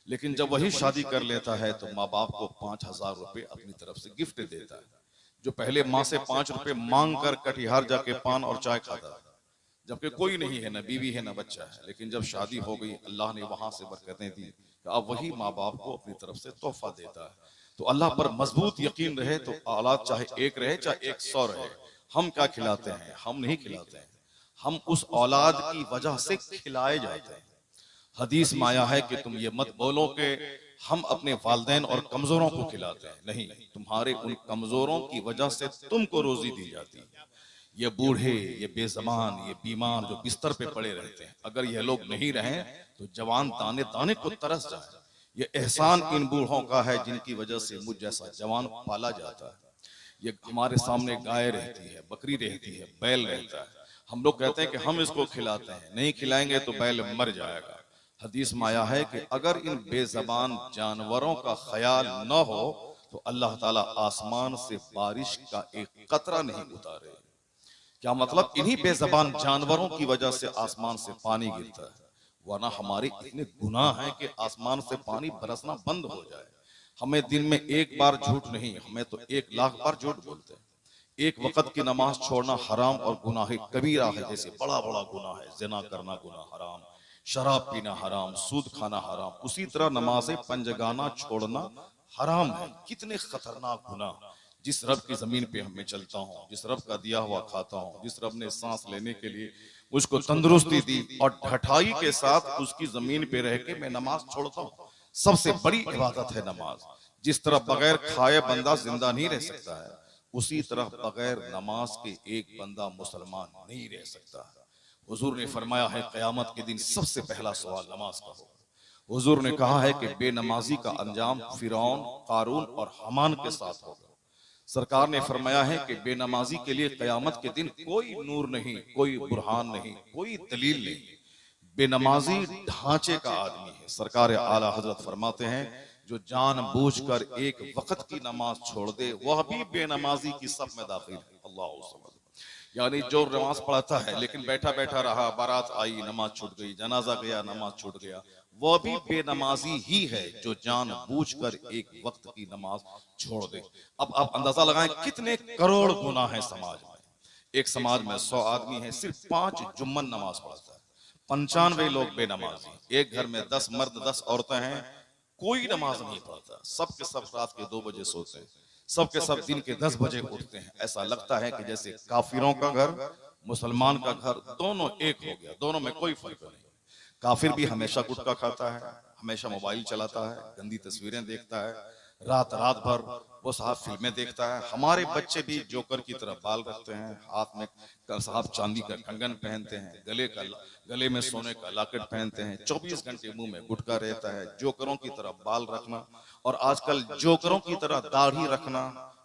लेकिन जब वही शादी कर लेता है तो माँ बाप को 5,000 रुपए अपनी तरफ से गिफ्ट देता है। जो पहले माँ से 5 रुपए मांग कर कटिहार जाके पान और चाय खाता था, जबकि कोई नहीं है, ना बीवी है ना बच्चा है, लेकिन जब शादी हो गई अल्लाह ने वहां से बरकतें दी, तो अब वही माँ बाप को अपनी तरफ से तोहफा देता है। तो अल्लाह पर मजबूत यकीन रहे तो औलाद चाहे एक रहे चाहे 100 रहे, हम क्या खिलाते हैं? हम नहीं खिलाते हैं, हम उस औलाद की वजह से खिलाए जाते हैं। हदीस में आया है कि तुम ये मत बोलो कि हम अपने वालिदैन और कमजोरों को खिलाते हैं, नहीं, तुम्हारे उन कमजोरों की वजह से तुमको रोजी दी जाती है। ये बूढ़े, ये बेजबान, ये बीमार जो बिस्तर पे पड़े रहते हैं, अगर ये लोग नहीं रहे तो जवान दाने दाने को तरस जाए। ये एहसान इन बूढ़ों का है जिनकी वजह से मुझ जैसा जवान पाला जाता है। ये हमारे सामने गाय रहती है, बकरी रहती है, बैल रहता है, हम लोग कहते हैं कि हम इसको खिलाते हैं, नहीं खिलाएंगे तो बैल मर जाएगा। हदीस में आया है कि अगर इन बेजबान जानवरों का ख्याल न हो तो अल्लाह ताला आसमान से बारिश का एक कतरा नहीं उतारे। क्या मतलब? इन्हीं बेजबान जानवरों की वजह से आसमान से पानी गिरता है, वरना हमारे इतने गुनाह हैं कि आसमान से पानी बरसना बंद हो जाए। हमें दिन में एक बार झूठ नहीं, हमें तो 1,00,000 बार झूठ बोलते हैं। एक वक्त की नमाज छोड़ना हराम और गुनाह कबीरा है, जैसे बड़ा बड़ा गुनाह है, जिना करना गुनाह हराम, शराब पीना हराम, सूद खाना हराम, उसी तरह नमाज पंजगाना छोड़ना हराम है। कितने खतरनाक गुनाह। जिस रब की जमीन पे मैं चलता हूँ, जिस रब का दिया हुआ खाता हूँ, जिस रब ने सांस लेने के लिए मुझको तंदुरुस्ती दी और ढठाई के साथ उसकी जमीन पे रह के मैं नमाज छोड़ता हूँ, सबसे बड़ी इबादत है नमाज। जिस तरह बगैर खाए बंदा जिंदा नहीं रह सकता है, उसी तरह बगैर नमाज के एक बंदा मुसलमान नहीं रह सकता है। हुजूर ने फरमाया है क़यामत के दिन सबसे पहला सवाल नमाज का होगा। हुजूर ने कहा है कि बेनमाजी का अंजाम फिरौन, कारून और हमान के साथ होगा। सरकार ने फरमाया है कि बेनमाजी के लिए क़यामत के दिन कोई नूर नहीं, कोई बुरहान नहीं, कोई दलील नहीं। बेनमाजी ढांचे का आदमी है। सरकार आला हजरत फरमाते हैं जो जानबूझकर एक वक्त की नमाज छोड़ दे वह भी बेनमाजी की सफ में दाखिल है। अल्लाह, यानी जो नमाज पढ़ता है लेकिन बैठा बैठा रहा, बारात आई नमाज छूट गई, जनाजा गया नमाज छूट गया, वह भी बेनमाजी ही है जो जानबूझकर एक वक्त की नमाज छोड़ दे। अब आप अंदाजा लगाएं कितने करोड़ गुनाह है समाज में। एक समाज में 100 आदमी है, सिर्फ 5 जुम्मन नमाज पढ़ता है, 95 लोग बेनमाजी। एक घर में 10 मर्द 10 औरतें हैं, कोई नमाज नहीं पढ़ता, सब के सब रात के 2 बजे सोते हैं, सब के सब दिन के 10 बजे उठते हैं। ऐसा लगता है कि जैसे काफिरों का घर मुसलमान का घर दोनों एक हो गया, दोनों में कोई फर्क नहीं। काफिर भी हमेशा गुटखा खाता है, हमेशा मोबाइल चलाता है, गंदी तस्वीरें देखता है, रात रात भर वो साहब फिल्में देखता है। हमारे बच्चे भी जोकर की तरह बाल रखते हैं, हाथ में साहब चांदी का कंगन पहनते हैं, गले में सोने का लॉकेट पहनते हैं, 24 घंटे मुंह में गुटखा रहता है। जोकरों की तरह बाल रखना और आजकल जोकरों की तरह दाढ़ी रखना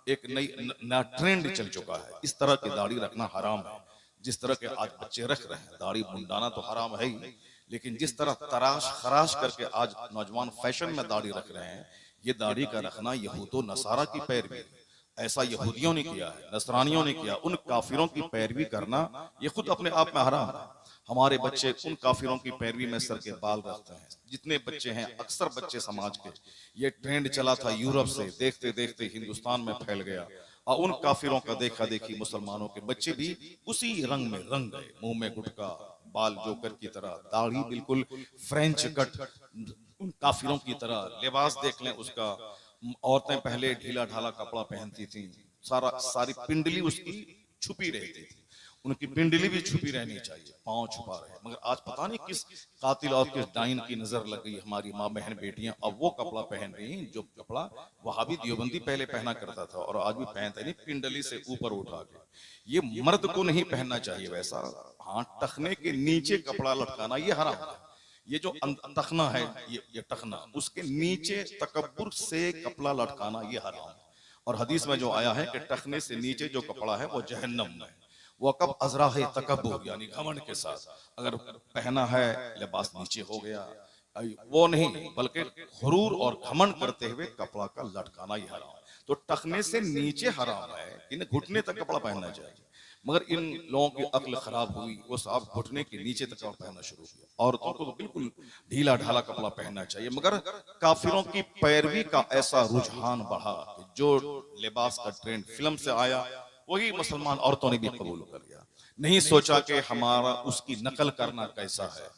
एक नया ट्रेंड चल चुका है। इस तरह की दाढ़ी रखना हराम है। जिस तरह के आज बच्चे रख रहे हैं, दाढ़ी मुंडाना तो हराम है ही, लेकिन जिस तरह तराश खराश करके आज नौजवान फैशन में दाढ़ी रख रहे हैं, ये दाढ़ी का रखना यहूदो नसारा की पैरवी है। ऐसा यहूदियों ने किया है, नसरानियों ने किया। उन काफिरों की पैरवी करना ये खुद अपने आप में हराम है। हमारे बच्चे उन काफिरों की पैरवी में सर के बाल रखते हैं। जितने बच्चे हैं, अक्सर बच्चे समाज के, ये ट्रेंड चला था यूरोप से, देखते देखते हिंदुस्तान में फैल गया और उन काफिरों का देखा देखी मुसलमानों के बच्चे भी उसी रंग में रंग गए। मुंह में गुटका, बाल जोकर की तरह, दाढ़ी बिल्कुल फ्रेंच कट, उन काफिरों की तरह। लिबास देख लें उसका, औरतें पहले ढीला ढाला कपड़ा पहनती थी, सारी पिंडली उसकी छुपी रहती थी। उनकी पिंडली भी छुपी रहनी चाहिए, पांव छुपा रहे। मगर आज पता नहीं किस कातिल और किस डाइन की नजर लग गई, हमारी माँ बहन बेटियां अब वो कपड़ा पहन रही हैं जो कपड़ा वहाबी देवबंदी पहले पहना करता था और आज भी पहनता नहीं, पिंडली से ऊपर उठा के। ये मर्द को नहीं पहनना चाहिए वैसा। हाँ, टखने के नीचे कपड़ा लटकाना ये हराम है। ये जो तखना है, ये टखना, उसके नीचे तकब्बुर से कपड़ा लटकाना ये हराम है। और हदीस में जो आया है कि टखने से नीचे जो कपड़ा है वो जहन्नम में, वो कब अजरा है तकब्बुर यानी घमंड के साथ। अगर पहना है लिबास नीचे हो गया, वो नहीं, बल्कि हुरूर और घमंड करते हुए कपड़ा का लटकाना ही हराम है। तो टखने से नीचे हराम है, इन्हें घुटने तक कपड़ा पहनना चाहिए। मगर इन लोगों की अक्ल खराब हुई, वो साहब घुटने के नीचे तक पहनना शुरू किया। औरतों को तो बिल्कुल ढीला ढाला कपड़ा पहनना चाहिए, मगर काफिरों की पैरवी का ऐसा रुझान बढ़ा कि जो लिबास का ट्रेंड फिल्म से आया वही मुसलमान औरतों ने भी कबूल कर लिया। नहीं सोचा कि हमारा उसकी नकल करना कैसा है,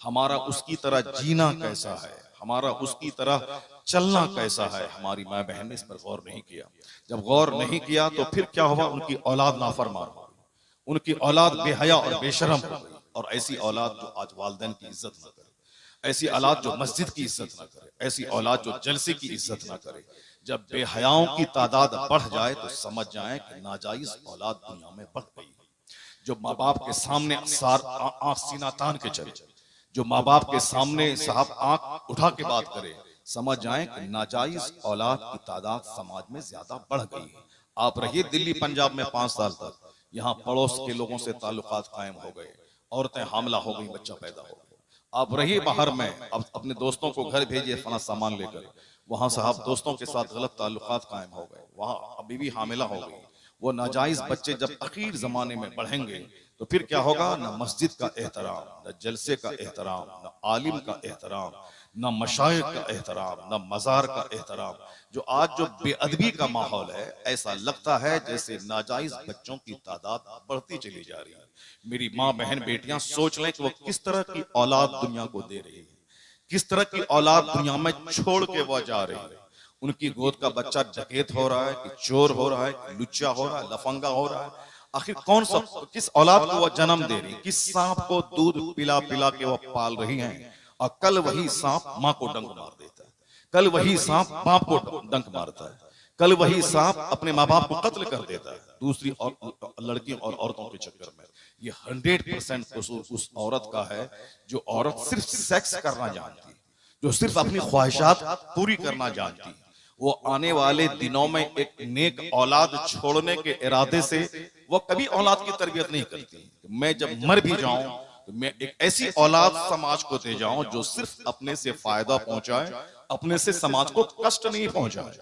हमारा उसकी तरह जीना कैसा है, हमारा उसकी तरह चलना कैसा है। हमारी माँ बहन ने इस पर गौर नहीं किया। जब गौर नहीं किया तो फिर क्या हुआ, उनकी औलाद नाफरमान हो गई, उनकी औलाद बेहया और बेशरम हो गई। और ऐसी औलाद जो आज वालिदैन की इज्जत न करे, ऐसी औलाद जो मस्जिद की इज्जत न करे, ऐसी औलाद जो जलसे की इज्जत न करे, जब बेहयाओं की तादाद बढ़ जाए तो समझ जाए कि नाजायज औलाद दुनिया में बढ़ गई। जो माँ बाप के सामने आंख सीना तान के चले, जो माँ बाप के सामने साहब आंख उठा के बात करे, समझ जाएं कि नाजायज औलाद की तादाद समाज में ज्यादा बढ़ गई है। आप रहिए दिल्ली पंजाब में 5 साल तक, यहाँ पड़ोस के लोगों से ताल्लुकात कायम हो गए, औरतें हामला हो गई, बच्चा पैदा हो गया। आप रहिए बाहर में, अब अपने दोस्तों को घर भेजिए फला सामान लेकर, वहां साहब दोस्तों के साथ गलत ताल्लुकात कायम हो गए, वहां अभी भी हामिला हो गई। वो नाजायज बच्चे जब अखीर जमाने में बढ़ेंगे तो फिर क्या होगा, न मस्जिद का एहतराम, न जलसे का एहतराम, न आलिम का एहतराम, न मशाइख का एहतराम, न मजार का एहतराम। जो आज जो बेअदबी का माहौल है, ऐसा लगता है जैसे नाजायज बच्चों की तादाद बढ़ती चली जा रही है। मेरी माँ बहन बेटियां सोच लें कि वो किस तरह की औलाद दुनिया को दे रही है, किस तरह की औलाद दुनिया में छोड़ के वो जा रही है। उनकी गोद का बच्चा डकैत हो रहा है, कि चोर हो रहा है, कि लुच्चा हो रहा है, लफंगा हो रहा है। आखिर कौन सा, किस औलाद को वो जन्म दे रही, किस सांप को दूध पिला पिला के वो पाल रही हैं। और कल वही सांप माँ को डंक मार देता है, कल वही सांप बाप को डंक मारता है, कल वही सांप अपने माँ बाप को कत्ल कर देता है दूसरी और लड़कियों और औरतों के चक्कर में। ये 100% कसूर उस औरत का है जो औरत सिर्फ सेक्स करना जानती है, जो सिर्फ अपनी ख्वाहिशात पूरी करना जानती है। वो आने वाले दिनों में एक नेक औलाद छोड़ने के इरादे से वो कभी औलाद की तरबियत नहीं करती। मैं जब मर भी जाऊं तो मैं एक ऐसी औलाद समाज को दे जाऊं जो सिर्फ अपने से फायदा पहुंचाए, अपने से समाज को कष्ट नहीं पहुंचाए।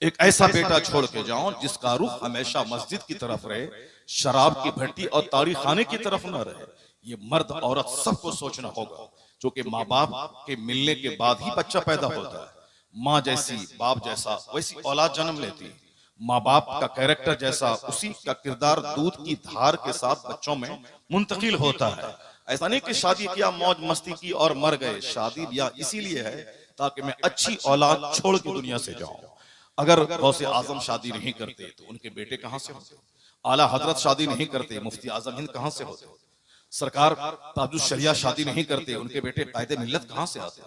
एक ऐसा बेटा छोड़ के जाऊं जिसका रुख हमेशा मस्जिद की तरफ रहे, शराब की भट्टी और ताड़ी खाने की तरफ न रहे। ये मर्द औरत सबको सोचना होगा, क्योंकि माँ बाप के मिलने के बाद ही बच्चा पैदा होता है। माँ जैसी बाप जैसा वैसी औलाद जन्म लेती है। माँ बाप का कैरेक्टर जैसा उसी का किरदार दूध की धार के साथ बच्चों में मुंतकिल होता है। ऐसा नहीं कि शादी किया, मौज मस्ती की और मर गए। शादी ब्याह इसीलिए है ताकि मैं अच्छी औलाद छोड़ के दुनिया से जाऊं। अगर गौसे आजम शादी नहीं करते तो उनके बेटे कहां से होते, आला हजरत शादी नहीं करते, मुफ्ती आजम हिंद कहां से होते, सरकार ताजुल शरिया शादी नहीं करते, उनके बेटे कायदे मिल्लत कहां से आते,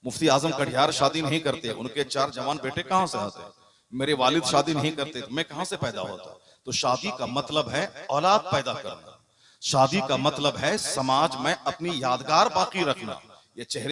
मुफ्ती आजम कटिहार शादी नहीं करते, उनके 4 जवान बेटे कहां से आते, मेरे वालिद शादी नहीं करते तो मैं कहां से पैदा होता। तो शादी का मतलब है औलाद पैदा करना, शादी का मतलब है समाज में अपनी यादगार बाकी रखना। ये चेहरे